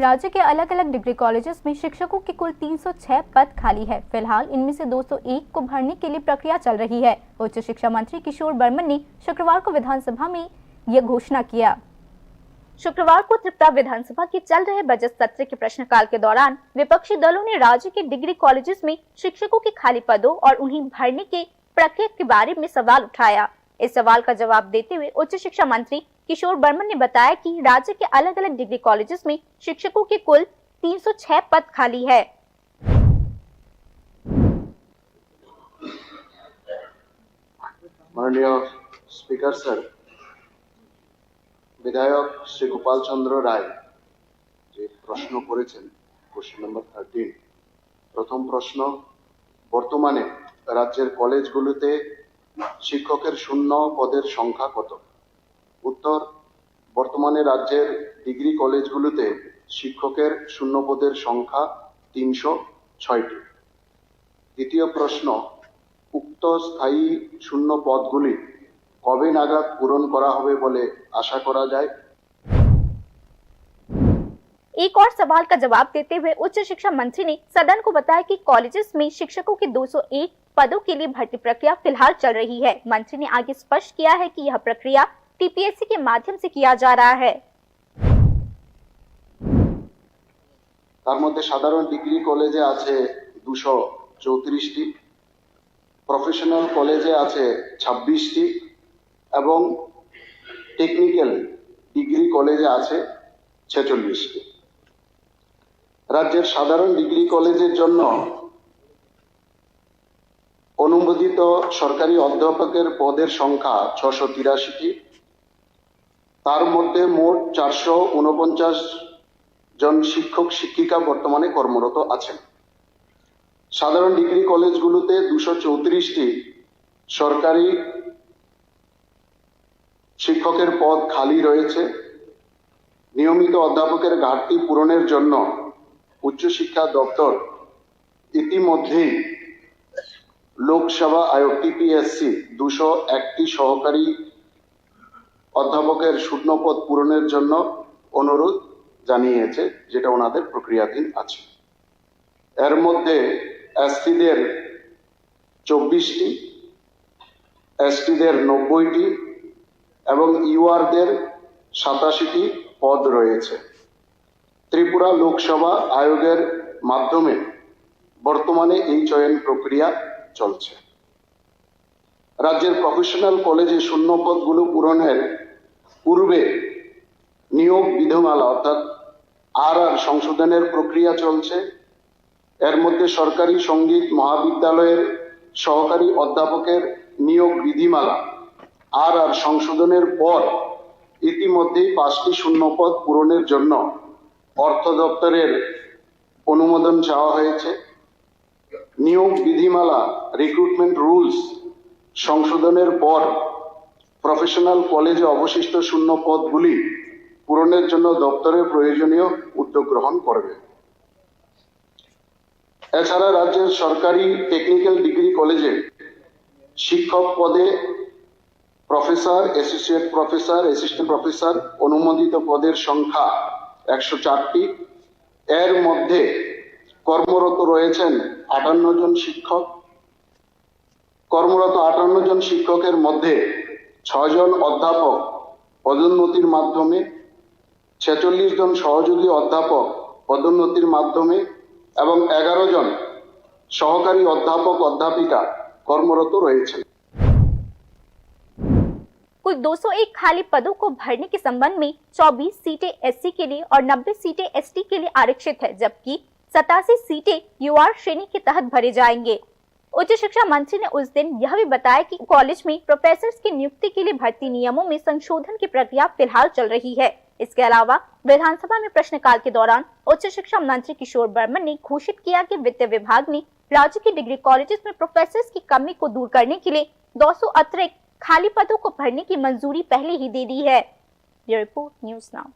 राज्य के अलग अलग डिग्री कॉलेजेस में शिक्षकों की कुल 306 पद खाली है। फिलहाल इनमें से 201 को भरने के लिए प्रक्रिया चल रही है। उच्च शिक्षा मंत्री किशोर बर्मन ने शुक्रवार को विधानसभा में यह घोषणा किया। शुक्रवार को त्रिपुरा विधानसभा के चल रहे बजट सत्र के प्रश्नकाल के दौरान विपक्षी दलों ने राज्य के डिग्री कॉलेजेस में शिक्षकों के खाली पदों और उन्हें भरने के प्रक्रिया के बारे में सवाल उठाया। इस सवाल का जवाब देते हुए उच्च शिक्षा मंत्री किशोर बर्मन ने बताया कि राज्य के अलग अलग डिग्री कॉलेजेस में शिक्षकों के कुल 306 पद खाली है। माननीय स्पीकर सर, विधायक श्री गोपाल चंद्र राय যে প্রশ্ন করেছেন কোশ্চেন নাম্বার 13, প্রথম প্রশ্ন, বর্তমানে রাজ্যের কলেজগুলোতে শিক্ষকের শূন্য পদের সংখ্যা কত? উত্তর, বর্তমানে রাজ্যের ডিগ্রি কলেজগুলোতে শিক্ষকের শূন্য পদের সংখ্যা 306টি। দ্বিতীয় প্রশ্ন, উক্ত স্থায়ী শূন্য পদগুলি কবে নাগাদ পূরণ করা হবে বলে आशा करा जाए? एक और सवाल का जवाब देते हुए उच्च शिक्षा मंत्री ने सदन को बताया कि कॉलेजेस में शिक्षकों के 201 पदों के लिए भर्ती प्रक्रिया फिलहाल चल रही है। मंत्री ने आगे स्पष्ट किया है कि यह प्रक्रिया टीपीएससी के माध्यम से किया जा रहा है। তার মধ্যে সাধারণ ডিগ্রি কলেজে আছে 234টি, প্রফেশনাল কলেজে আছে 26টি এবং টেকনিক্যাল ডিগ্রি কলেজে আছে 46টি। রাজ্যের সাধারণ ডিগ্রি কলেজের জন্য অনুমোদিত সরকারি অধ্যাপকের পদের সংখ্যা 683টি। তার মধ্যে মোট 449 জন শিক্ষক শিক্ষিকা বর্তমানে কর্মরত আছেন। সাধারণ ডিগ্রি কলেজগুলোতে 234টি সরকারি শিক্ষকের পদ খালি রয়েছে। নিয়মিত অধ্যাপকের ঘাটতি পূরণের জন্য উচ্চশিক্ষা দপ্তর ইতিমধ্যেই লোকসেবা আয়োগ টিপিএসসি 201টি সহকারী অধ্যাপকের শূন্য পদ পূরণের জন্য অনুরোধ জানিয়েছে, যেটা ওনাদের প্রক্রিয়াধীন আছে। এর মধ্যে এসটিদের 24টি, এসটিদের 90টি এবং ইউআরদের 87টি পদ রয়েছে। ত্রিপুরা লোকসভা আয়োগের মাধ্যমে বর্তমানে এই চয়ন প্রক্রিয়া চলছে। রাজ্যের প্রফেশনাল কলেজে শূন্য পদগুলো পূরণের পূর্বে নিয়োগ বিধিমালা অর্থাৎ আর সংশোধনের প্রক্রিয়া চলছে। এর মধ্যে সরকারি সঙ্গীত মহাবিদ্যালয়ের সহকারী অধ্যাপকের নিয়োগ বিধিমালা আর সংশোধনের পর ইতিমধ্যেই 5টি শূন্য পদ পূরণের জন্য অর্থ দপ্তরের অনুমোদন চাওয়া হয়েছে। নিয়োগ বিধিমালা রিক্রুটমেন্ট রুলস সংশোধনের পর প্রফেশনাল কলেজে অবশিষ্ট শূন্য পদগুলি পূরণের জন্য দপ্তরের প্রয়োজনীয় উদ্যোগ গ্রহণ করবে। এছাড়া রাজ্যের সরকারি টেকনিক্যাল ডিগ্রি কলেজে শিক্ষক পদে professor, associate professor, assistant professor অনুমোদিত পদের সংখ্যা 104টি। এর মধ্যে কর্মরত রয়েছেন 58 জন শিক্ষক। কর্মরত 58 জন শিক্ষকের মধ্যে 6 জন অধ্যাপক পদোন্নতির মাধ্যমে, 46 জন সহযোগী অধ্যাপক পদোন্নতির মাধ্যমে এবং 11 জন সহকারী অধ্যাপক অধ্যাপিকা কর্মরত রয়েছেন। कुल 201 खाली पदों को भरने के संबंध में 24 सीटें एससी के लिए और 90 सीटें एसटी के लिए आरक्षित है, जबकि 87 सीटें यूआर श्रेणी के तहत भरे जाएंगे। उच्च शिक्षा मंत्री ने उस दिन यह भी बताया कि कॉलेज में प्रोफेसर्स की नियुक्ति के लिए भर्ती नियमों में संशोधन की प्रक्रिया फिलहाल चल रही है। इसके अलावा विधानसभा में प्रश्नकाल के दौरान उच्च शिक्षा मंत्री किशोर बर्मन ने घोषित किया कि वित्त विभाग ने राज्य के डिग्री कॉलेजेस में प्रोफेसर्स की कमी को दूर करने के लिए 200 अतिरिक्त खाली पदों को भरने की मंजूरी पहले ही दे दी है। ये रिपोर्ट न्यूज़ नाउ।